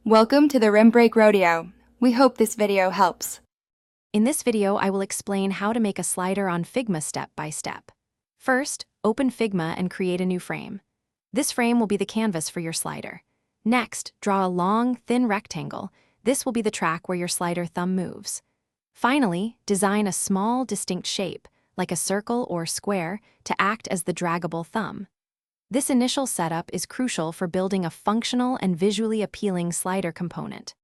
Welcome to the Rim Break Rodeo. We hope this video helps. In this video, I will explain how to make a slider on Figma step by step. First, open Figma and create a new frame. This frame will be the canvas for your slider. Next, draw a long, thin rectangle. This will be the track where your slider thumb moves. Finally, design a small, distinct shape, like a circle or square, to act as the draggable thumb. This initial setup is crucial for building a functional and visually appealing slider component.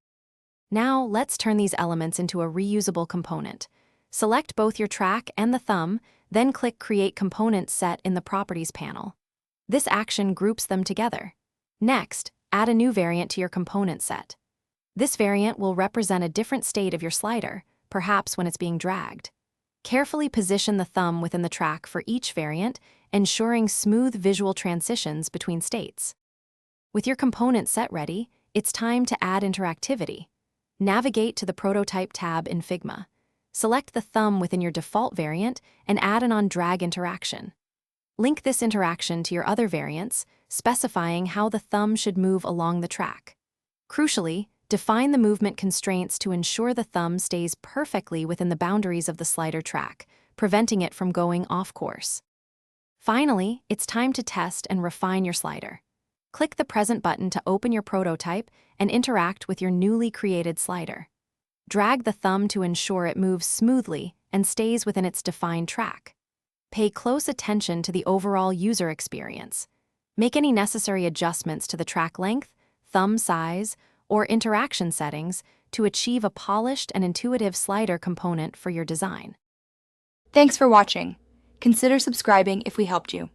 Now, let's turn these elements into a reusable component. Select both your track and the thumb, then click Create Component Set in the Properties panel. This action groups them together. Next, add a new variant to your component set. This variant will represent a different state of your slider, perhaps when it's being dragged. Carefully position the thumb within the track for each variant, ensuring smooth visual transitions between states. With your component set ready, it's time to add interactivity. Navigate to the Prototype tab in Figma. Select the thumb within your default variant and add an on-drag interaction. Link this interaction to your other variants, specifying how the thumb should move along the track. Crucially, define the movement constraints to ensure the thumb stays perfectly within the boundaries of the slider track, preventing it from going off course. Finally, it's time to test and refine your slider. Click the Present button to open your prototype and interact with your newly created slider. Drag the thumb to ensure it moves smoothly and stays within its defined track. Pay close attention to the overall user experience. Make any necessary adjustments to the track length, thumb size, or interaction settings to achieve a polished and intuitive slider component for your design. Thanks for watching. Consider subscribing if we helped you.